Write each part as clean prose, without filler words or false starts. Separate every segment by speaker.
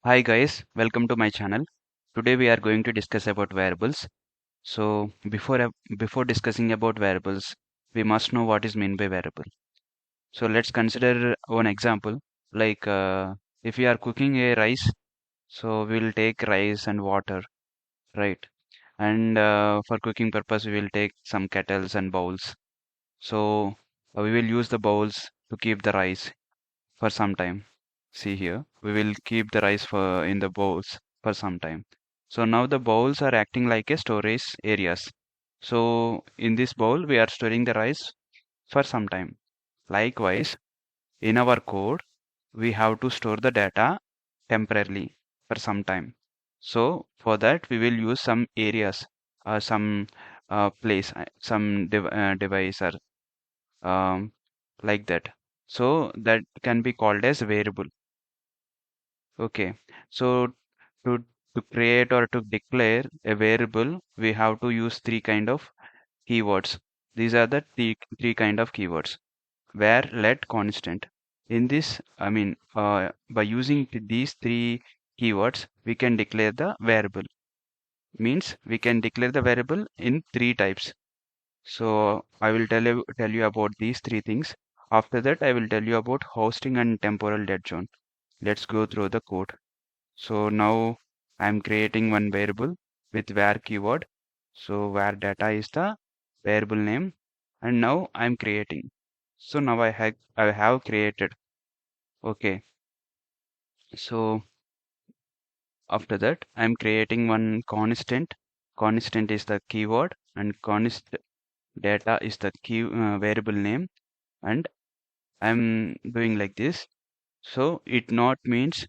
Speaker 1: Hi guys, welcome to my channel. Today we are going to discuss about variables. So before discussing about variables, we must know what is meant by variable. So let's consider one example. Like if we are cooking a rice, so we will take rice and water, right? And for cooking purpose, we will take some kettles and bowls. So we will use the bowls to keep the rice for some time. See here, we will keep the rice for in the bowls for some time. So now the bowls are acting like a storage areas. So in this bowl, we are storing the rice for some time. Likewise, in our code, we have to store the data temporarily for some time. So for that, we will use some areas, some place, some device or um, like that. So that can be called as variable. Okay, so to create or to declare a variable, we have to use three kind of keywords. These are the three kind of keywords. Where, let, constant. In this, by using these three keywords, we can declare the variable. Means we can declare the variable in three types. So I will tell you about these three things. After that, I will tell you about hosting and temporal dead zone. Let's go through the code. So now I'm creating one variable with var keyword. So var data is the variable name, and now I'm creating. So now I have created. Okay. So after that I'm creating one constant. Constant is the keyword and const data is the key variable name, and I'm doing like this. So it not means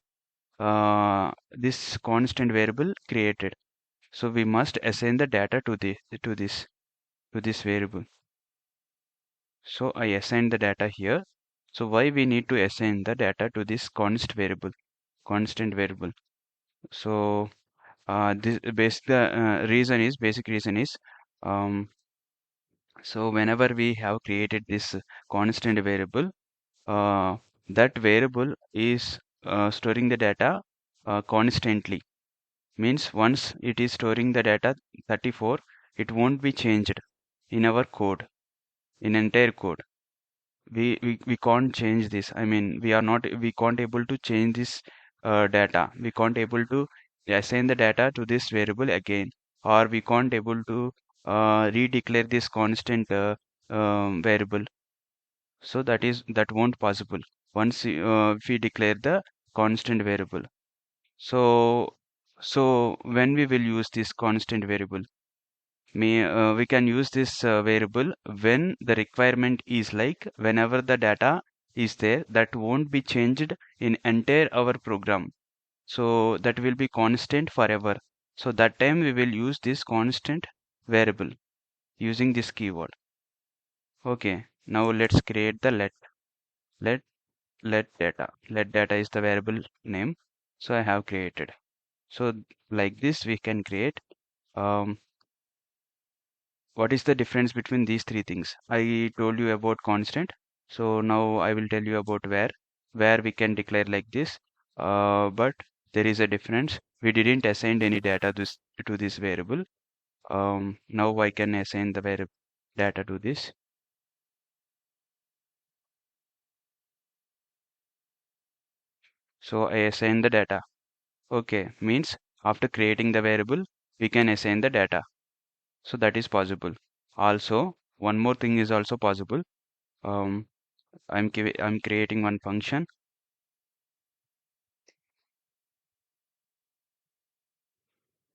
Speaker 1: this constant variable created. So we must assign the data to this variable. So I assign the data here. So why we need to assign the data to this constant variable? So this basic reason is um, so whenever we have created this constant variable, uh, that variable is storing the data constantly. Means once it is storing the data 34, it won't be changed in our code, in entire code. We can't change this. I mean, we can't able to change this data. We can't able to assign the data to this variable again, or we can't able to redeclare this constant variable. So that won't possible once if we declare the constant variable. So when we will use this constant variable, we can use this variable when the requirement is like whenever the data is there that won't be changed in entire our program. So that will be constant forever. So that time we will use this constant variable using this keyword. Okay, now let's create the let let data. Let data is the variable name. So I have created. So like this we can create. Um, what is the difference between these three things? I told you about constant. So now I will tell you about where we can declare like this. But there is a difference. We didn't assign any data to this variable. Now I can assign the variable data to this. So I assign the data. Okay, means after creating the variable, we can assign the data. So that is possible. Also, one more thing is also possible. Um, I'm creating one function.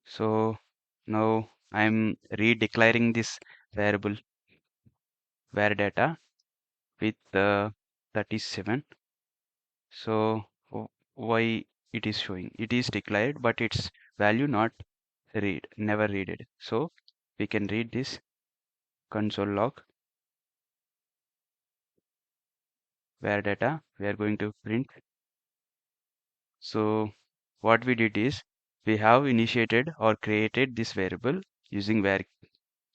Speaker 1: So now I'm redeclaring this variable var data with 37. So why it is showing? It is declared, but its value not never readed. So we can read this console log var data. We are going to print. So what we did is we have initiated or created this variable using var,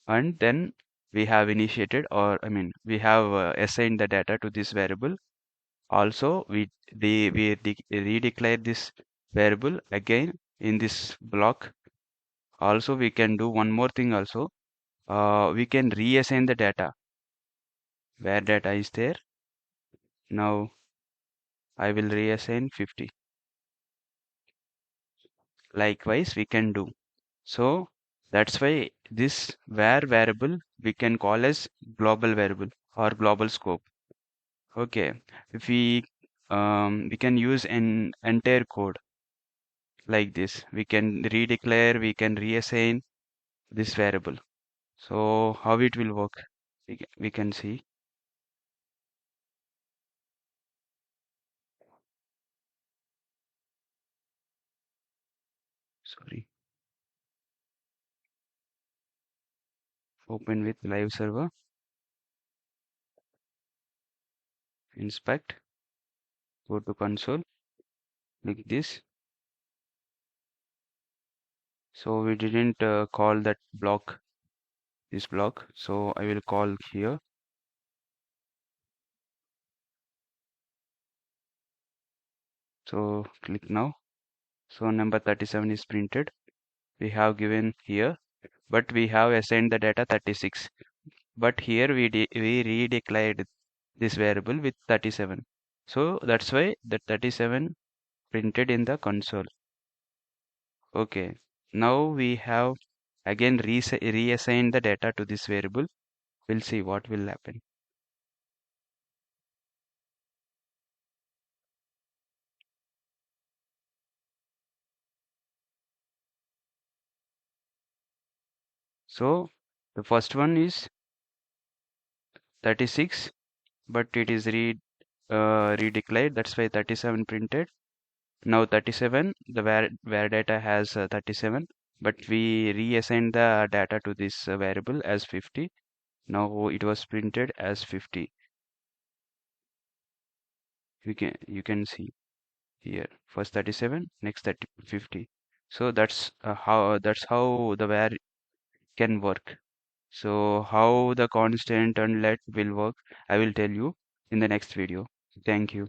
Speaker 1: and then we have initiated or we have assigned the data to this variable. Also we redeclare this variable again in this block. Also, we can do one more thing also. We can reassign the data where data is there. Now I will reassign 50. Likewise, we can do. So that's why this where variable we can call as global variable or global scope. Okay, if we can use an entire code like this. We can redeclare, we can reassign this variable. So how it will work? We can see. Sorry, open with live server, inspect, go to console, click this. So we didn't call that block, this block. So I will call here. So click now. So number 37 is printed. We have given here, but we have assigned the data 36. But here we redeclared this variable with 37. So that's why the 37 printed in the console. Okay. Now we have again reassigned the data to this variable. We'll see what will happen. So the first one is 36, but it is redeclared. That's why 37 printed. Now 37, the where data has 37, but we reassigned the data to this variable as 50. Now it was printed as 50. You can see here first 37, next 30, 50. So that's how the where can work. So how the constant and let will work, I will tell you in the next video. Thank you.